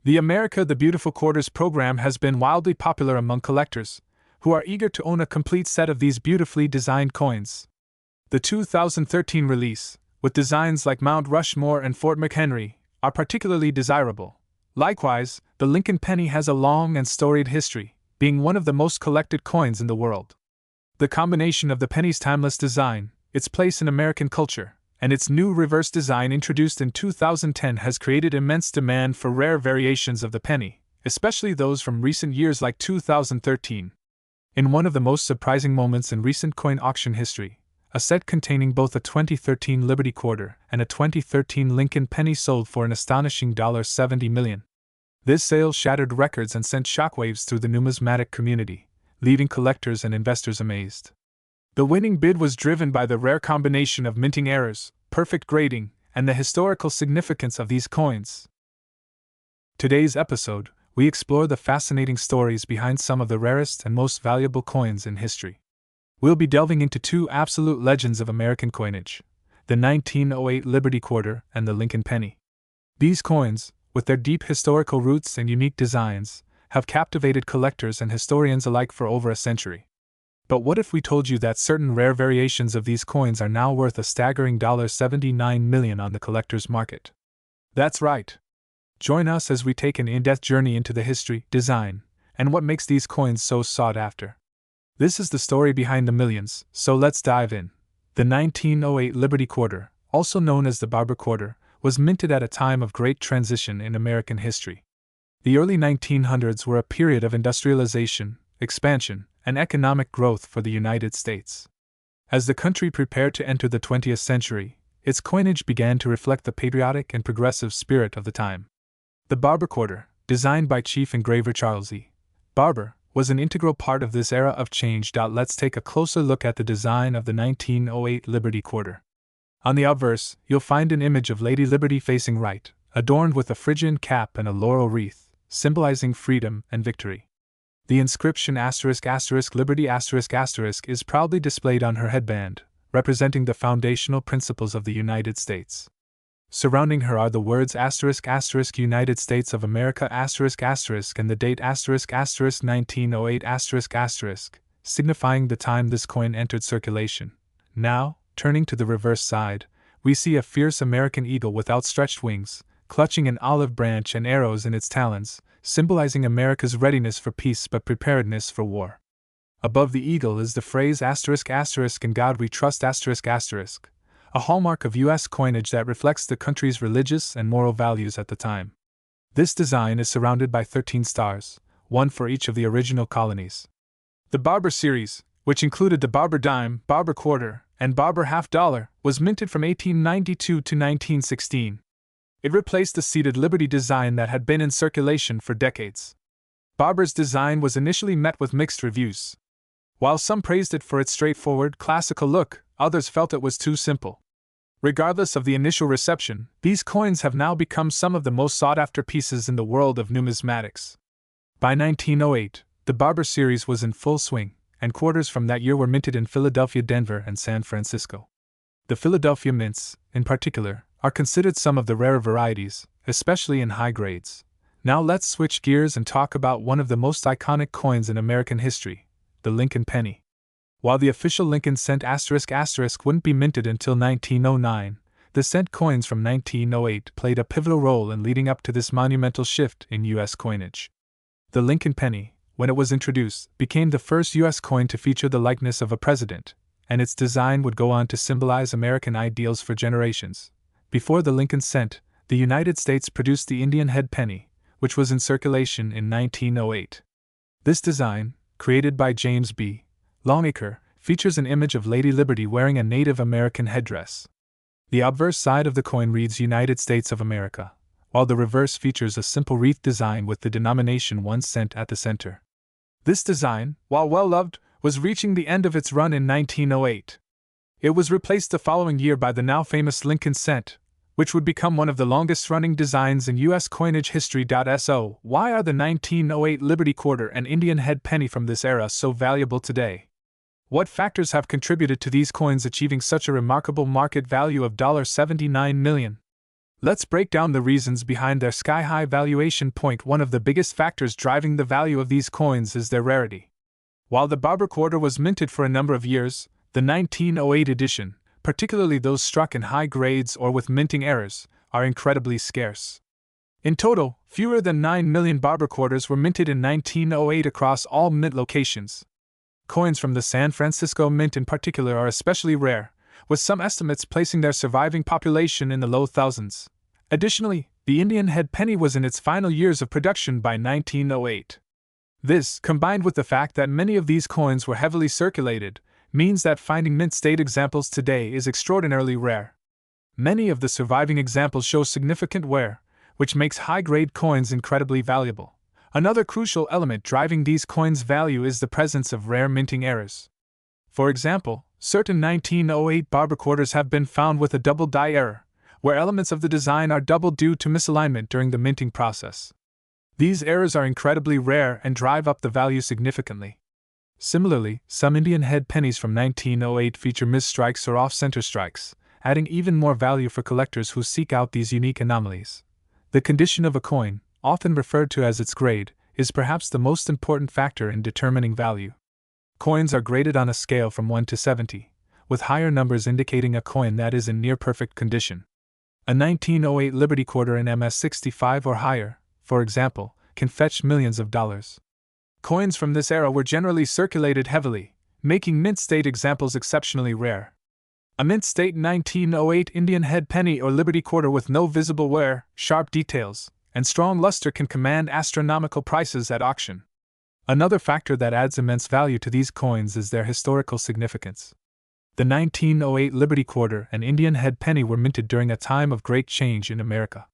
The America the Beautiful Quarters program has been wildly popular among collectors, who are eager to own a complete set of these beautifully designed coins. The 2013 release, with designs like Mount Rushmore and Fort McHenry, are particularly desirable. Likewise, the Lincoln penny has a long and storied history, being one of the most collected coins in the world. The combination of the penny's timeless design, its place in American culture, and its new reverse design introduced in 2010 has created immense demand for rare variations of the penny, especially those from recent years like 2013. In one of the most surprising moments in recent coin auction history, a set containing both a 2013 Liberty Quarter and a 2013 Lincoln penny sold for an astonishing $70 million. This sale shattered records and sent shockwaves through the numismatic community, leaving collectors and investors amazed. The winning bid was driven by the rare combination of minting errors, perfect grading, and the historical significance of these coins. Today's episode, we explore the fascinating stories behind some of the rarest and most valuable coins in history. We'll be delving into two absolute legends of American coinage, the 1908 Liberty Quarter and the Lincoln penny. These coins, with their deep historical roots and unique designs, have captivated collectors and historians alike for over a century. But what if we told you that certain rare variations of these coins are now worth a staggering $79 million on the collector's market? That's right. Join us as we take an in-depth journey into the history, design, and what makes these coins so sought after. This is the story behind the millions, so let's dive in. The 1908 Liberty Quarter, also known as the Barber Quarter, was minted at a time of great transition in American history. The early 1900s were a period of industrialization, expansion, and economic growth for the United States. As the country prepared to enter the 20th century, its coinage began to reflect the patriotic and progressive spirit of the time. The Barber Quarter, designed by Chief Engraver Charles E. Barber, was an integral part of this era of change. Let's take a closer look at the design of the 1908 Liberty Quarter. On the obverse, you'll find an image of Lady Liberty facing right, adorned with a Phrygian cap and a laurel wreath, symbolizing freedom and victory. The inscription **Liberty** is proudly displayed on her headband, representing the foundational principles of the United States. Surrounding her are the words **United States of America** and the date *1908**, signifying the time this coin entered circulation. Now, turning to the reverse side, we see a fierce American eagle with outstretched wings, clutching an olive branch and arrows in its talons, symbolizing America's readiness for peace but preparedness for war. Above the eagle is the phrase **In God We Trust**, a hallmark of U.S. coinage that reflects the country's religious and moral values at the time. This design is surrounded by 13 stars, one for each of the original colonies. The Barber series, which included the Barber dime, Barber quarter, and Barber half-dollar, was minted from 1892 to 1916. It replaced the seated Liberty design that had been in circulation for decades. Barber's design was initially met with mixed reviews. While some praised it for its straightforward, classical look, others felt it was too simple. Regardless of the initial reception, these coins have now become some of the most sought-after pieces in the world of numismatics. By 1908, the Barber series was in full swing, and quarters from that year were minted in Philadelphia, Denver, and San Francisco. The Philadelphia mints, in particular, are considered some of the rarer varieties, especially in high grades. Now let's switch gears and talk about one of the most iconic coins in American history, the Lincoln penny. While the official Lincoln cent *** wouldn't be minted until 1909, the cent coins from 1908 played a pivotal role in leading up to this monumental shift in U.S. coinage. The Lincoln penny, when it was introduced, became the first U.S. coin to feature the likeness of a president, and its design would go on to symbolize American ideals for generations. Before the Lincoln cent, the United States produced the Indian head penny, which was in circulation in 1908. This design, created by James B. Longacre, features an image of Lady Liberty wearing a Native American headdress. The obverse side of the coin reads United States of America, while the reverse features a simple wreath design with the denomination 1 cent at the center. This design, while well-loved, was reaching the end of its run in 1908. It was replaced the following year by the now famous Lincoln cent, which would become one of the longest-running designs in U.S. coinage history. So, why are the 1908 Liberty Quarter and Indian head penny from this era so valuable today? What factors have contributed to these coins achieving such a remarkable market value of $79 million? Let's break down the reasons behind their sky-high valuation. Point 1. Of the biggest factors driving the value of these coins is their rarity. While the Barber Quarter was minted for a number of years, the 1908 edition, particularly those struck in high grades or with minting errors, are incredibly scarce. In total, fewer than 9 million Barber Quarters were minted in 1908 across all mint locations. Coins from the San Francisco Mint in particular are especially rare, with some estimates placing their surviving population in the low thousands. Additionally, the Indian head penny was in its final years of production by 1908. This, combined with the fact that many of these coins were heavily circulated, means that finding mint-state examples today is extraordinarily rare. Many of the surviving examples show significant wear, which makes high-grade coins incredibly valuable. Another crucial element driving these coins' value is the presence of rare minting errors. For example, certain 1908 Barber Quarters have been found with a double die error, where elements of the design are doubled due to misalignment during the minting process. These errors are incredibly rare and drive up the value significantly. Similarly, some Indian head pennies from 1908 feature missed strikes or off-center strikes, adding even more value for collectors who seek out these unique anomalies. The condition of a coin, often referred to as its grade, is perhaps the most important factor in determining value. Coins are graded on a scale from 1 to 70, with higher numbers indicating a coin that is in near-perfect condition. A 1908 Liberty Quarter in MS-65 or higher, for example, can fetch millions of dollars. Coins from this era were generally circulated heavily, making mint-state examples exceptionally rare. A mint-state 1908 Indian head penny or Liberty Quarter with no visible wear, sharp details, and strong luster can command astronomical prices at auction. Another factor that adds immense value to these coins is their historical significance. The 1908 Liberty Quarter and Indian head penny were minted during a time of great change in America.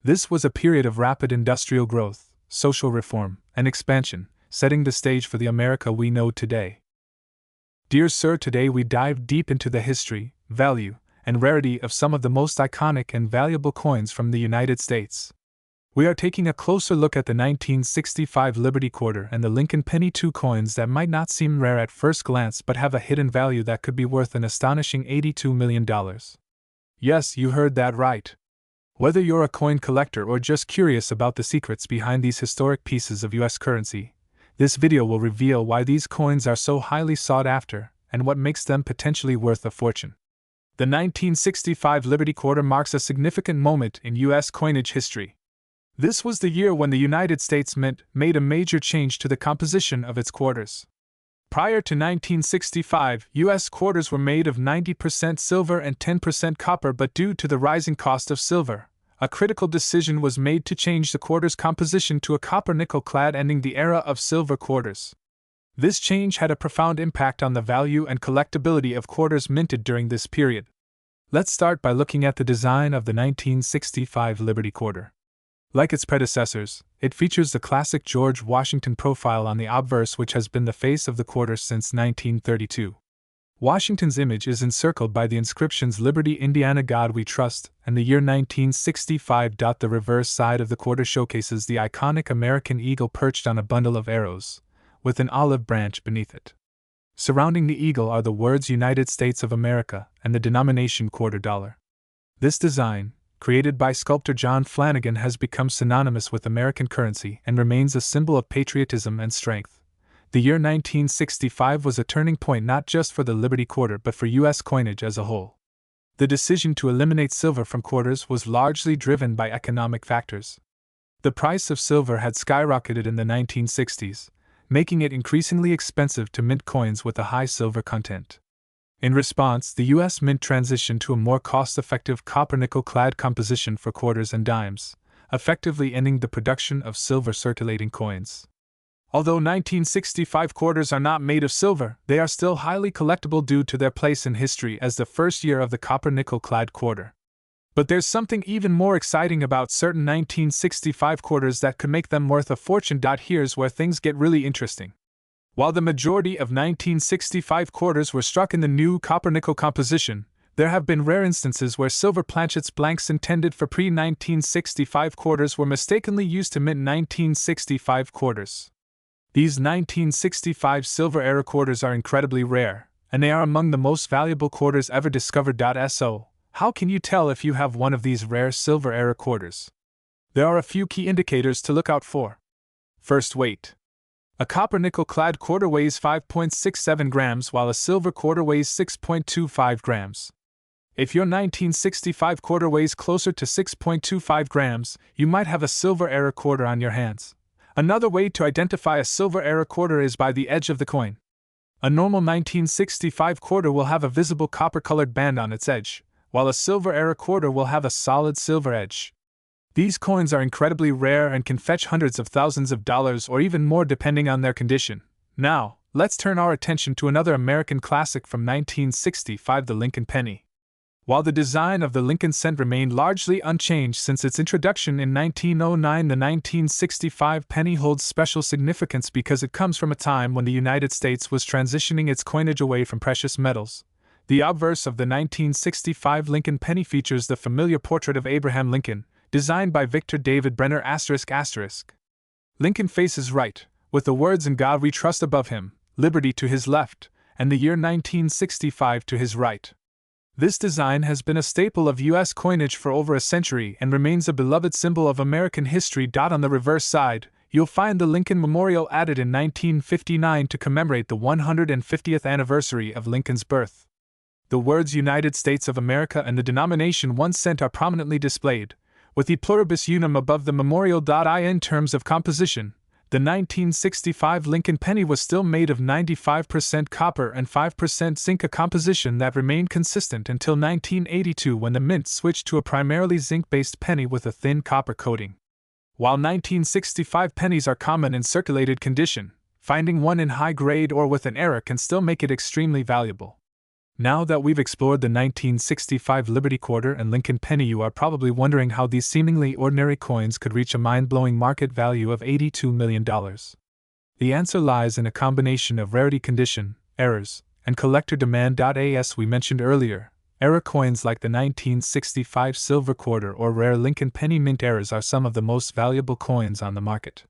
This was a period of rapid industrial growth, social reform, and expansion, setting the stage for the America we know today. Dear Sir, today we dive deep into the history, value, and rarity of some of the most iconic and valuable coins from the United States. We are taking a closer look at the 1965 Liberty Quarter and the Lincoln Penny, two coins that might not seem rare at first glance but have a hidden value that could be worth an astonishing $82 million. Yes, you heard that right. Whether you're a coin collector or just curious about the secrets behind these historic pieces of US currency, this video will reveal why these coins are so highly sought after and what makes them potentially worth a fortune. The 1965 Liberty Quarter marks a significant moment in US coinage history. This was the year when the United States Mint made a major change to the composition of its quarters. Prior to 1965, U.S. quarters were made of 90% silver and 10% copper, but due to the rising cost of silver, a critical decision was made to change the quarter's composition to a copper-nickel clad, ending the era of silver quarters. This change had a profound impact on the value and collectability of quarters minted during this period. Let's start by looking at the design of the 1965 Liberty Quarter. Like its predecessors, it features the classic George Washington profile on the obverse, which has been the face of the quarter since 1932. Washington's image is encircled by the inscriptions "Liberty, Indiana, God We Trust," and the year 1965. The reverse side of the quarter showcases the iconic American eagle perched on a bundle of arrows, with an olive branch beneath it. Surrounding the eagle are the words "United States of America" and the denomination quarter dollar. This design, created by sculptor John Flanagan, has become synonymous with American currency and remains a symbol of patriotism and strength. The year 1965 was a turning point not just for the Liberty Quarter but for U.S. coinage as a whole. The decision to eliminate silver from quarters was largely driven by economic factors. The price of silver had skyrocketed in the 1960s, making it increasingly expensive to mint coins with a high silver content. In response, the U.S. Mint transitioned to a more cost-effective copper-nickel-clad composition for quarters and dimes, effectively ending the production of silver circulating coins. Although 1965 quarters are not made of silver, they are still highly collectible due to their place in history as the first year of the copper-nickel-clad quarter. But there's something even more exciting about certain 1965 quarters that could make them worth a fortune. Here's where things get really interesting. While the majority of 1965 quarters were struck in the new copper-nickel composition, There have been rare instances where silver planchets blanks intended for pre-1965 quarters were mistakenly used to mint 1965 quarters. These 1965 silver era quarters are incredibly rare, and they are among the most valuable quarters ever discovered. So, how can you tell if you have one of these rare silver era quarters? There are a few key indicators to look out for. First, weight. A copper nickel-clad quarter weighs 5.67 grams while a silver quarter weighs 6.25 grams. If your 1965 quarter weighs closer to 6.25 grams, you might have a silver era quarter on your hands. Another way to identify a silver era quarter is by the edge of the coin. A normal 1965 quarter will have a visible copper-colored band on its edge, while a silver era quarter will have a solid silver edge. These coins are incredibly rare and can fetch hundreds of thousands of dollars or even more depending on their condition. Now, let's turn our attention to another American classic from 1965, the Lincoln penny. While the design of the Lincoln cent remained largely unchanged since its introduction in 1909, the 1965 penny holds special significance because it comes from a time when the United States was transitioning its coinage away from precious metals. The obverse of the 1965 Lincoln penny features the familiar portrait of Abraham Lincoln, designed by Victor David Brenner ***. Lincoln faces right, with the words "In God We Trust" above him, liberty to his left, and the year 1965 to his right. This design has been a staple of U.S. coinage for over a century and remains a beloved symbol of American history. On the reverse side, you'll find the Lincoln Memorial added in 1959 to commemorate the 150th anniversary of Lincoln's birth. The words United States of America and the denomination 1 cent are prominently displayed, with the pluribus unum above the memorial. In terms of composition, the 1965 Lincoln penny was still made of 95% copper and 5% zinc, a composition that remained consistent until 1982 when the mint switched to a primarily zinc-based penny with a thin copper coating. While 1965 pennies are common in circulated condition, finding one in high grade or with an error can still make it extremely valuable. Now that we've explored the 1965 Liberty Quarter and Lincoln penny, you are probably wondering how these seemingly ordinary coins could reach a mind-blowing market value of $82 million. The answer lies in a combination of rarity condition, errors, and collector demand. As we mentioned earlier, era coins like the 1965 silver quarter or rare Lincoln penny mint errors are some of the most valuable coins on the market.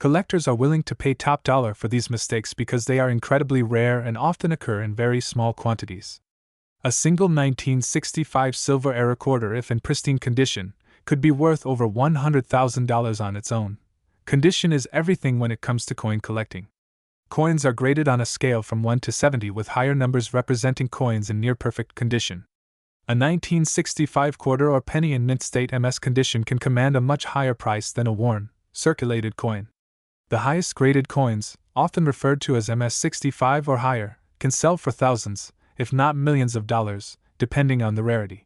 Collectors are willing to pay top dollar for these mistakes because they are incredibly rare and often occur in very small quantities. A single 1965 silver era quarter, if in pristine condition, could be worth over $100,000 on its own. Condition is everything when it comes to coin collecting. Coins are graded on a scale from 1 to 70, with higher numbers representing coins in near-perfect condition. A 1965 quarter or penny in mint state MS condition can command a much higher price than a worn, circulated coin. The highest graded coins, often referred to as MS-65 or higher, can sell for thousands, if not millions of dollars, depending on the rarity.